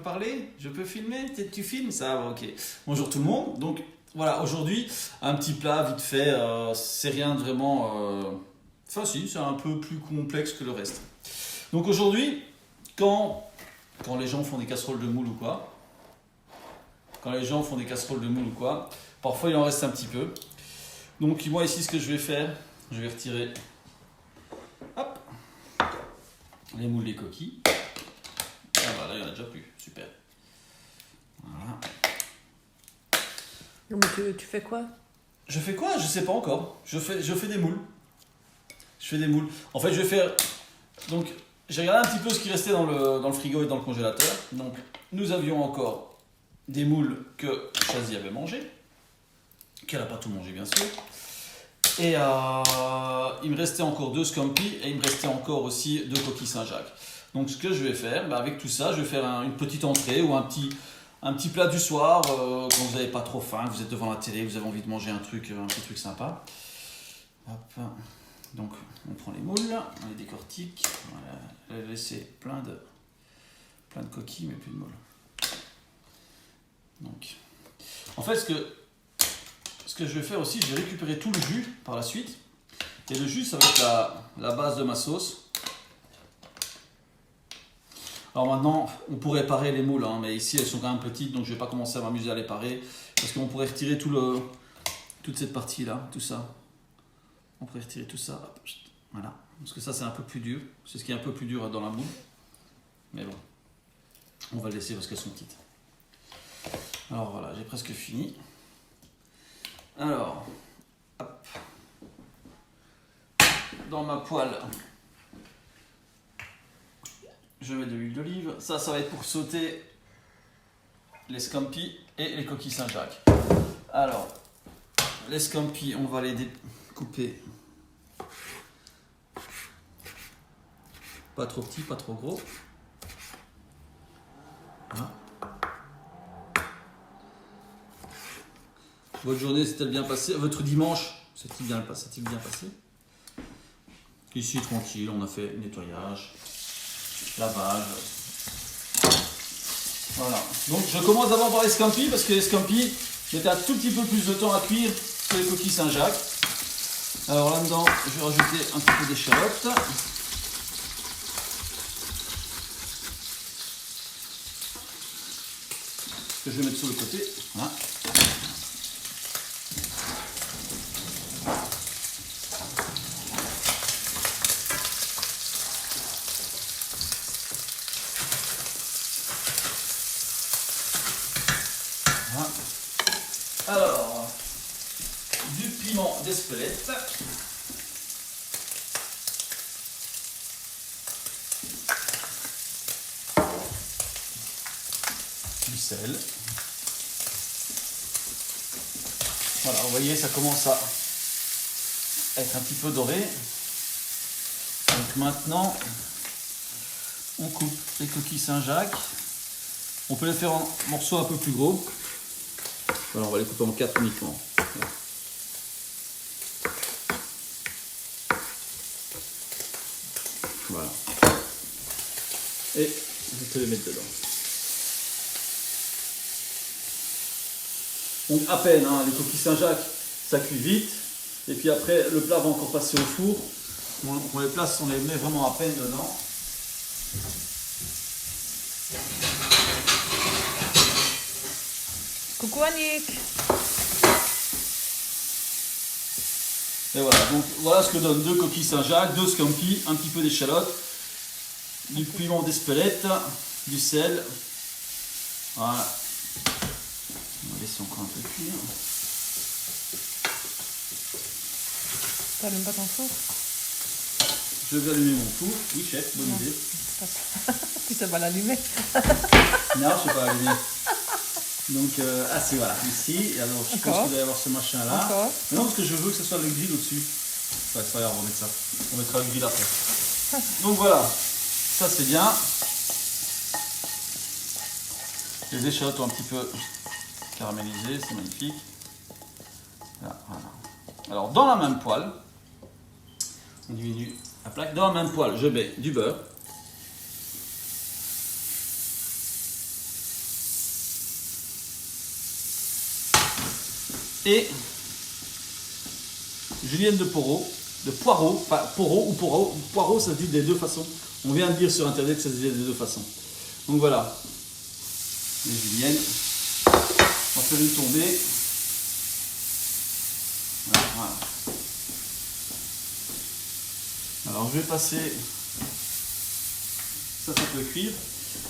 parler? Je peux filmer? Tu filmes ça? Ok. Bonjour tout le monde. Donc voilà, aujourd'hui, un petit plat vite fait. C'est rien de vraiment... Enfin si, c'est un peu plus complexe que le reste. Donc aujourd'hui, quand les gens font des casseroles de moules ou quoi, parfois il en reste un petit peu. Donc moi ici, ce que je vais faire, je vais retirer hop, les moules, les coquilles. Ah bah là, il n'y en a déjà plus. Super. Voilà. Non, mais tu fais quoi? Je fais quoi? Je sais pas encore. Je fais des moules. En fait, je vais faire... Donc, j'ai regardé un petit peu ce qui restait dans le frigo et dans le congélateur. Donc, nous avions encore des moules que Chazy avait mangé. Qu'elle n'a pas tout mangé, bien sûr. Et il me restait encore 2 scampi et il me restait encore aussi 2 coquilles Saint-Jacques. Donc ce que je vais faire, avec tout ça, je vais faire une petite entrée ou un petit plat du soir quand vous n'avez pas trop faim, vous êtes devant la télé, vous avez envie de manger un petit truc sympa. Hop. Donc on prend les moules, on les décortique. Voilà. Je vais laisser plein de coquilles mais plus de moules. Donc, en fait, ce que je vais faire aussi, je vais récupérer tout le jus par la suite. Et le jus, ça va être la base de ma sauce. Alors maintenant, on pourrait parer les moules, mais ici elles sont quand même petites, donc je ne vais pas commencer à m'amuser à les parer. Parce qu'on pourrait retirer toute cette partie-là, tout ça. On pourrait retirer tout ça. Hop, voilà. Parce que ça, c'est un peu plus dur. C'est ce qui est un peu plus dur dans la moule. Mais bon, on va le laisser parce qu'elles sont petites. Alors voilà, j'ai presque fini. Alors, hop, dans ma poêle, je mets de l'huile d'olive. Ça va être pour sauter les scampi et les coquilles Saint-Jacques. Alors, les scampi, on va les découper. Pas trop petits, pas trop gros. Voilà. Votre journée s'est-elle bien passée? Votre dimanche s'est-il bien passé? Ici, tranquille, on a fait nettoyage, lavage. Voilà. Donc, je commence d'abord par les scampi parce que les scampi mettent un tout petit peu plus de temps à cuire que les coquilles Saint-Jacques. Alors là-dedans, je vais rajouter un petit peu d'échalote. Que je vais mettre sur le côté. Voilà. Alors, du piment d'Espelette. Du sel. Voilà, vous voyez, ça commence à être un petit peu doré. Donc maintenant, on coupe les coquilles Saint-Jacques. On peut les faire en morceaux un peu plus gros. Alors on va les couper en 4 uniquement. Voilà. Et je peux les mettre dedans. Donc à peine, les coquilles Saint-Jacques, ça cuit vite. Et puis après, le plat va encore passer au four. On les place, on les met vraiment à peine dedans. Coucou Annick. Et voilà, donc voilà ce que donne 2 coquilles Saint-Jacques, 2 scampi, un petit peu d'échalote, du piment d'Espelette, du sel. Voilà. On va laisser encore un peu cuire. T'allumes pas ton four? Je vais allumer mon four. Oui chef, bonne idée. Tu sais pas l'allumer? Non, je sais pas allumer. Donc, c'est voilà, ici. Et alors, je pense qu'il doit y avoir ce machin-là. Mais non, parce que je veux que ce soit le grill au-dessus. Ouais, c'est pas grave, on va mettre ça. On mettra le grill après. Donc voilà, ça c'est bien. Les échalotes ont un petit peu caramélisé, c'est magnifique. Là, voilà. Alors, dans la même poêle, on diminue la plaque. Dans la même poêle, je mets du beurre. et julienne de poireau, enfin poireau ça se dit des deux façons. On vient de dire sur internet que ça se dit des deux façons. Donc voilà, les juliennes, on va faire une tombée. Voilà. Alors je vais passer, ça peut cuire.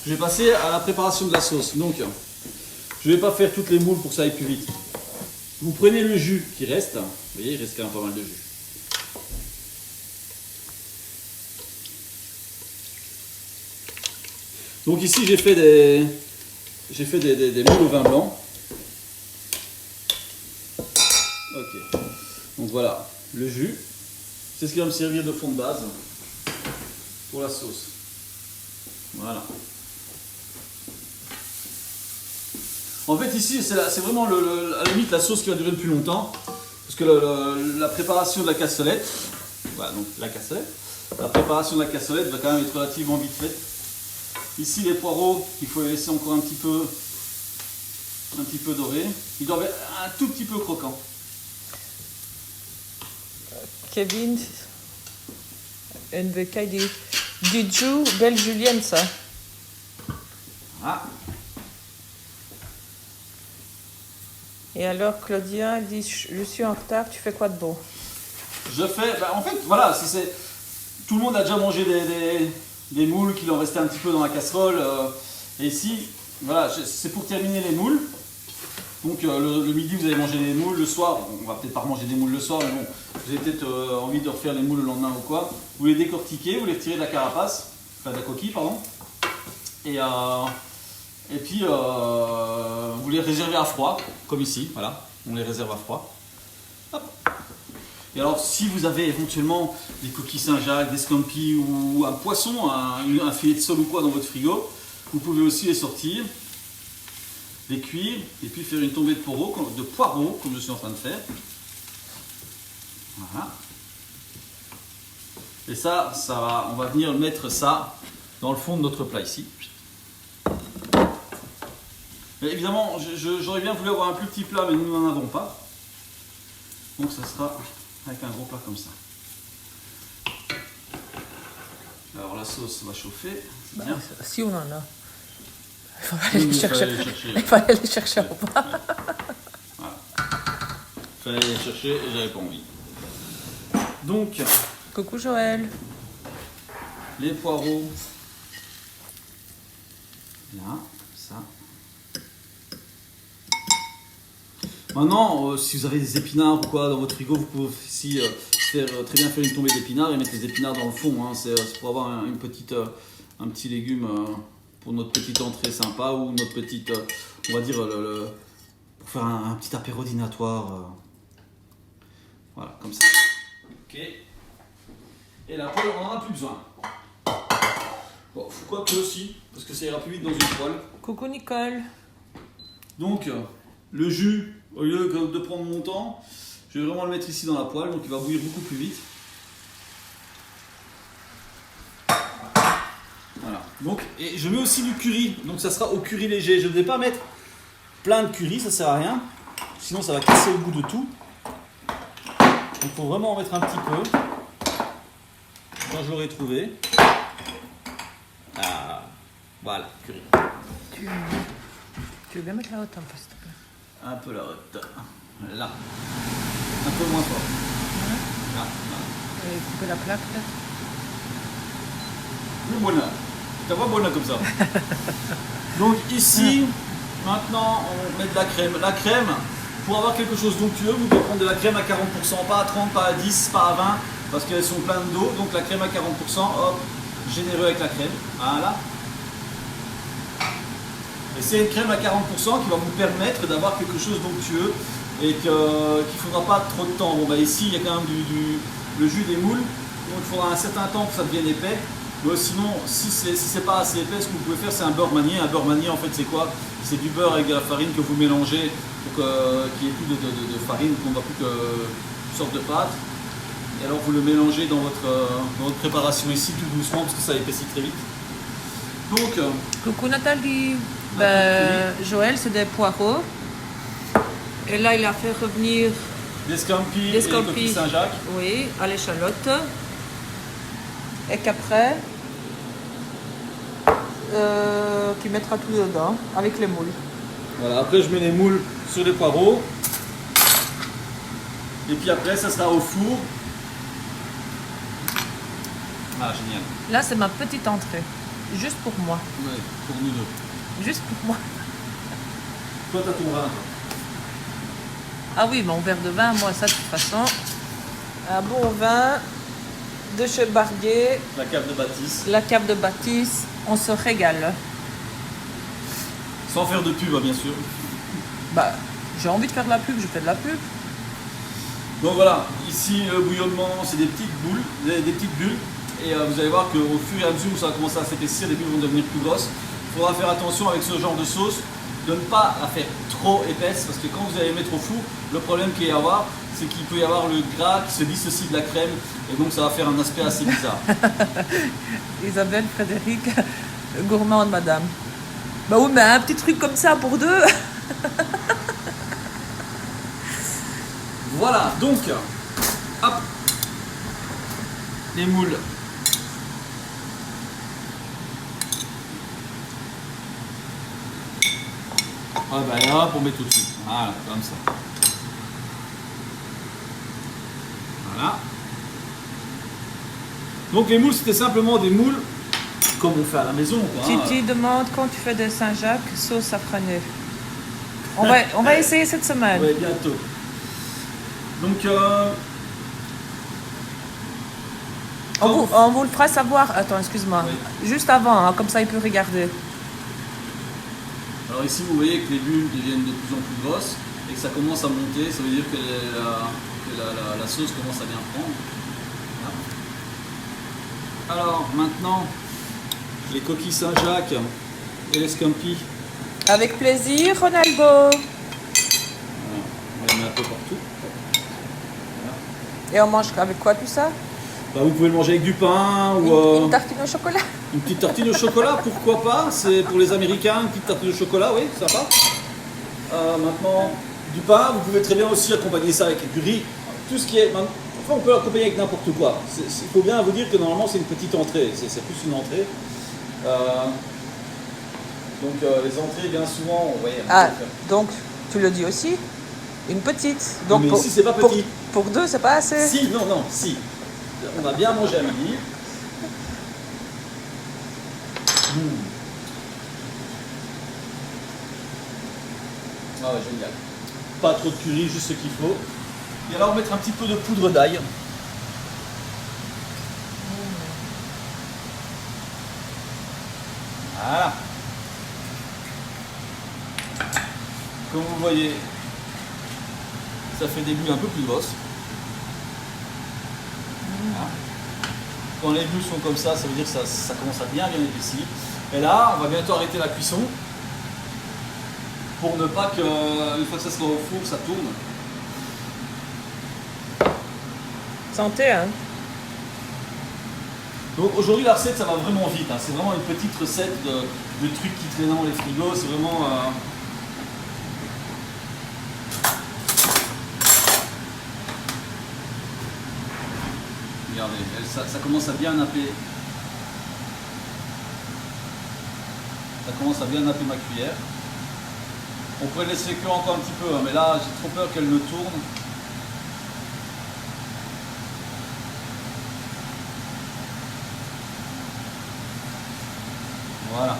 Je vais passer à la préparation de la sauce. Donc je ne vais pas faire toutes les moules pour que ça aille plus vite. Vous prenez le jus qui reste, vous voyez il reste quand même pas mal de jus. Donc ici j'ai fait des moules au vin blanc. Ok. Donc voilà, le jus. C'est ce qui va me servir de fond de base pour la sauce. Voilà. En fait ici c'est vraiment à la limite la sauce qui va durer le plus longtemps. Parce que la préparation de la cassolette, voilà donc la cassolette, la préparation de la cassolette va quand même être relativement vite faite. Ici les poireaux, il faut les laisser encore un petit peu dorés. Ils doivent être un tout petit peu croquants. Kevin, een bekijk die jus, belle julienne ça. Ah. Et alors Claudia dit, je suis en retard, tu fais quoi de bon? Je fais, en fait voilà, si c'est, tout le monde a déjà mangé des moules qui leur restait un petit peu dans la casserole. Et ici, voilà, c'est pour terminer les moules. Donc le midi vous allez manger des moules, le soir, on va peut-être pas manger des moules le soir, mais bon, vous avez peut-être envie de refaire les moules le lendemain ou quoi. Vous les décortiquez, vous les retirez de la carapace, enfin de la coquille pardon. Et puis vous les réservez à froid, comme ici, voilà, on les réserve à froid. Hop. Et alors si vous avez éventuellement des coquilles Saint-Jacques, des scampis ou un poisson, un filet de sole ou quoi dans votre frigo, vous pouvez aussi les sortir, les cuire et puis faire une tombée de poireaux comme je suis en train de faire. Voilà. Et ça va, on va venir mettre ça dans le fond de notre plat ici. Mais évidemment, j'aurais bien voulu avoir un plus petit plat, mais nous n'en avons pas. Donc ça sera avec un gros plat comme ça. Alors la sauce va chauffer, c'est bien. Si on en a. Il faut aller les chercher. Il faut aller les chercher au bas. Voilà. Il fallait les chercher et j'avais pas envie. Donc, Coucou Joël. les poireaux. Là, ça. Maintenant, si vous avez des épinards ou quoi dans votre frigo, vous pouvez ici très bien faire une tombée d'épinards et mettre les épinards dans le fond. Hein. C'est pour avoir un petit légume pour notre petite entrée sympa ou notre petite, on va dire, pour faire un petit apéro dînatoire. Voilà, comme ça. Ok. Et la poêle, on n'en a plus besoin. Bon, quoi que aussi, parce que ça ira plus vite dans une poêle. Coucou Nicole. Donc, le jus, au lieu de prendre mon temps, je vais vraiment le mettre ici dans la poêle, donc il va bouillir beaucoup plus vite. Voilà. Donc, et je mets aussi du curry, donc ça sera au curry léger. Je ne vais pas mettre plein de curry, ça sert à rien. Sinon, ça va casser le goût de tout. Donc, il faut vraiment en mettre un petit peu. Quand je l'aurai trouvé. Ah, voilà, curry. Tu veux bien mettre la haute un peu, s'il te plaît? Un peu la haute. Là. Un peu moins fort. Là. Et couper la plaque peut-être? Plus bonne. Tu vois bonne comme ça. Donc ici, maintenant, on met de la crème. La crème, pour avoir quelque chose d'onctueux, vous devez prendre de la crème à 40%, pas à 30, pas à 10, pas à 20, parce qu'elles sont pleines d'eau. Donc la crème à 40%, hop, généreux avec la crème. Voilà. Et c'est une crème à 40% qui va vous permettre d'avoir quelque chose d'onctueux et qu'il ne faudra pas trop de temps. Bon, bah ici, il y a quand même le jus des moules, donc il faudra un certain temps pour que ça devienne épais. Mais sinon, si c'est pas assez épais, ce que vous pouvez faire, c'est un beurre manié. Un beurre manié, en fait, c'est quoi? C'est du beurre avec de la farine que vous mélangez pour qu'il n'y ait plus de farine, qu'on ne voit plus qu'une sorte de pâte. Et alors, vous le mélangez dans votre préparation ici, tout doucement, parce que ça épaissit très vite. Donc, Coucou Nathalie. Ben, Joël, c'est des poireaux. Et là, il a fait revenir des scampi et des des scampi. coquilles Saint-Jacques. Oui, à l'échalote. Et qu'après, tu mettras tout dedans avec les moules. Voilà, après je mets les moules sur les poireaux. Et puis après, ça sera au four. Ah, génial. Là, c'est ma petite entrée. Juste pour moi. Ouais, pour nous deux. Juste pour moi. Toi, t'as ton vin, toi. Ah oui, mon verre de vin, moi, ça, de toute façon. Un bon vin de chez Barguet, La cave de Baptiste. la cave de Baptiste. On se régale. Sans faire de pub, hein, bien sûr. Bah, j'ai envie de faire de la pub, je fais de la pub. Donc voilà, ici le bouillonnement, c'est des petites boules, des petites bulles. Et vous allez voir qu'au fur et à mesure où ça va commencer à s'épaissir, les bulles vont devenir plus grosses. Il faudra faire attention avec ce genre de sauce de ne pas la faire trop épaisse, parce que quand vous allez mettre au four, le problème qu'il va y avoir, c'est qu'il peut y avoir le gras qui se dissocie de la crème, et donc ça va faire un aspect assez bizarre. Isabelle, Frédéric, gourmande, madame. Bah oui, mais un petit truc comme ça pour deux. Voilà, donc, hop, les moules. Ah bah là, on met tout de suite. Voilà, comme ça. Voilà. Donc les moules, c'était simplement des moules comme on fait à la maison, quoi. Titi demande quand tu fais des Saint-Jacques, sauce safranée. On va essayer cette semaine. Ouais, bientôt. Donc, On vous le fera savoir. Attends, excuse-moi. Oui. Juste avant, hein, comme ça il peut regarder. alors ici, vous voyez que les bulles deviennent de plus en plus grosses et que ça commence à monter. Ça veut dire que la sauce commence à bien prendre. Voilà. Alors, maintenant, les coquilles Saint-Jacques et les scampi. Avec plaisir, Ronaldo. Voilà. On les met un peu partout. Et on mange avec quoi tout ça? Bah, vous pouvez le manger avec du pain ou Une tartine au chocolat. une petite tartine au chocolat, pourquoi pas. C'est pour les Américains, une petite tartine au chocolat, oui, sympa. Maintenant, du pain, vous pouvez très bien aussi accompagner ça avec du riz. Tout ce qui est... Enfin, on peut l'accompagner avec n'importe quoi. Il faut bien vous dire que normalement, c'est une petite entrée. C'est plus une entrée. Donc, les entrées, bien souvent, on voyez... Ah, donc tu le dis aussi. Une petite. Donc mais ici, c'est pas petit. Pour deux, c'est pas assez. Si, non, si. On a bien mangé à midi. Ah ouais, génial. Pas trop de curry, juste ce qu'il faut. Et alors mettre un petit peu de poudre d'ail. Voilà. Comme vous voyez, ça fait des bulles un peu plus grosses. Voilà. Quand les bulles sont comme ça veut dire que ça commence à bien épaissir. Et là, on va bientôt arrêter la cuisson pour ne pas que, une fois que ça sera au four, ça tourne. Santé, hein. Donc aujourd'hui, la recette, ça va vraiment vite. Hein. C'est vraiment une petite recette de trucs qui traînent dans les frigos. C'est vraiment... Regardez, ça commence à bien napper. Ça commence à bien napper ma cuillère. On pourrait laisser cuire encore un petit peu, hein, mais là j'ai trop peur qu'elle ne tourne. Voilà.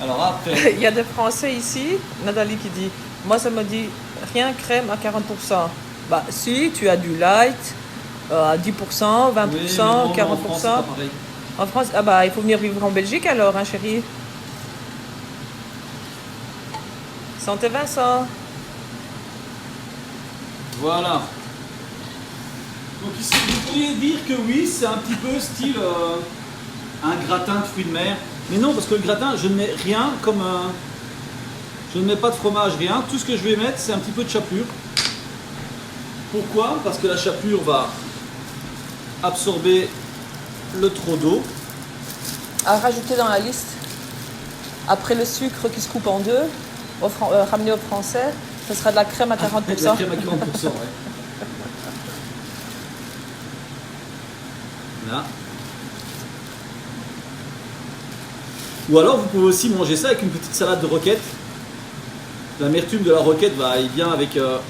Alors après... Il y a des Français ici, Nathalie qui dit, moi ça me dit rien crème à 40%. Bah si, tu as du light à 10%, 20%, Oui, mais non, 40%. en France, c'est pas pareil. En France, ah bah il faut venir vivre en Belgique alors, hein chérie. Santé Vincent. Voilà. Donc ici, vous pourriez dire que oui, c'est un petit peu style un gratin de fruits de mer. Mais non, parce que le gratin, je ne mets rien comme un... Je ne mets pas de fromage, rien. Tout ce que je vais mettre, c'est un petit peu de chapelure. Pourquoi? Parce que la chapelure va absorber le trop d'eau. À rajouter dans la liste, après le sucre qui se coupe en deux, ramené aux Français. Ça sera de la crème à De la 40%. crème à 40%, ouais. Voilà. Ou alors vous pouvez aussi manger ça avec une petite salade de roquette. L'amertume de la roquette va aller bien avec ce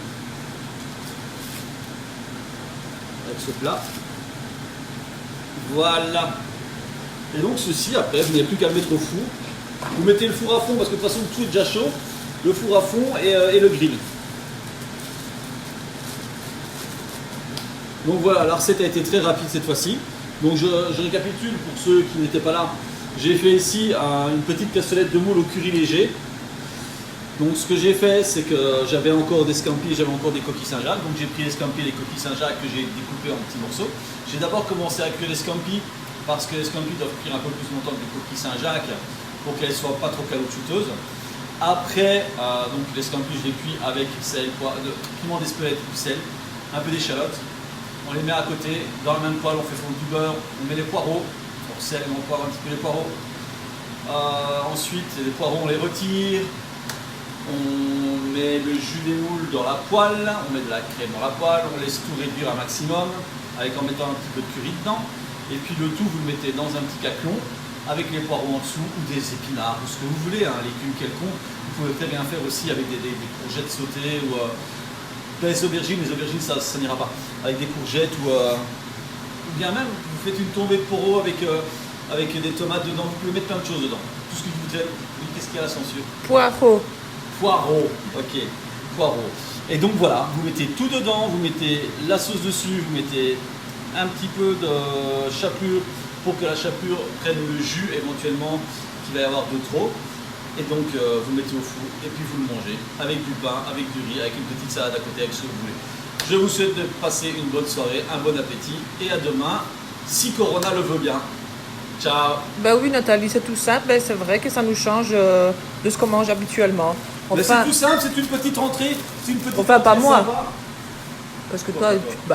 plat. Voilà. Et donc ceci, après, vous n'avez plus qu'à le mettre au four. Vous mettez le four à fond parce que de toute façon tout est déjà chaud. Le four à fond et le grill. Donc voilà, la recette a été très rapide cette fois-ci. Donc je récapitule pour ceux qui n'étaient pas là. J'ai fait ici une petite cassolette de moule au curry léger. Donc ce que j'ai fait, c'est que j'avais encore des scampis, j'avais encore des coquilles Saint-Jacques. Donc j'ai pris les scampis et les coquilles Saint-Jacques que j'ai découpées en petits morceaux. J'ai d'abord commencé à cuire les scampis parce que les scampis doivent cuire un peu plus longtemps que les coquilles Saint-Jacques pour qu'elles ne soient pas trop caoutchouteuses. Après, donc les scampis, je les cuis avec sel, piment d'Espelette ou sel, un peu d'échalote. On les met à côté, dans la même poêle, on fait fondre du beurre, on met les poireaux, on sel, on poivre un petit peu les poireaux. Ensuite, les poireaux, on les retire. On met le jus des moules dans la poêle, on met de la crème dans la poêle, on laisse tout réduire un maximum en mettant un petit peu de curry dedans. Et puis le tout, vous le mettez dans un petit caclon avec les poireaux en dessous ou des épinards ou ce que vous voulez, un légume quelconque. Vous pouvez très bien faire aussi avec des courgettes sautées ou des aubergines. Les aubergines, ça n'ira pas. Avec des courgettes ou bien même, vous faites une tombée de poireaux avec des tomates dedans. Vous pouvez mettre plein de choses dedans. Tout ce que vous voudrez. Qu'est-ce qu'il y a là, censure? Poireaux. Poireaux, ok, poireaux. Et donc voilà, vous mettez tout dedans, vous mettez la sauce dessus, vous mettez un petit peu de chapelure pour que la chapelure prenne le jus éventuellement qu'il va y avoir de trop. Et donc vous mettez au four et puis vous le mangez avec du pain, avec du riz, avec une petite salade à côté, avec ce que vous voulez. Je vous souhaite de passer une bonne soirée, un bon appétit et à demain, si Corona le veut bien. Ciao. Ben oui, Nathalie, c'est tout simple. Ben, c'est vrai que ça nous change de ce qu'on mange habituellement. Mais Enfin, c'est tout simple, c'est une petite rentrée. C'est une petite Enfin, pas rentrée moi. sympa. parce que toi,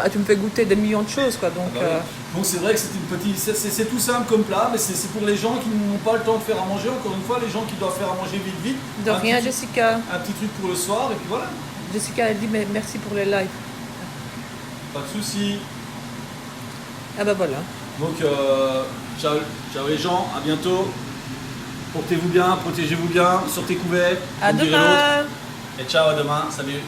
tu me fais goûter des millions de choses, quoi. Donc, Ah bah oui. Donc c'est vrai que c'est une petite, c'est tout simple comme plat, mais c'est pour les gens qui n'ont pas le temps de faire à manger. Encore une fois, les gens qui doivent faire à manger vite vite. de Un rien, petit- Jessica. Un petit truc pour le soir et puis voilà. Jessica a dit mais merci pour les lives. Pas de soucis. Ah ben voilà. Donc ciao, ciao les gens, à bientôt. Portez-vous bien, protégez-vous bien, sortez couverts. À comme dirait demain. l'autre. Et ciao, à demain, salut.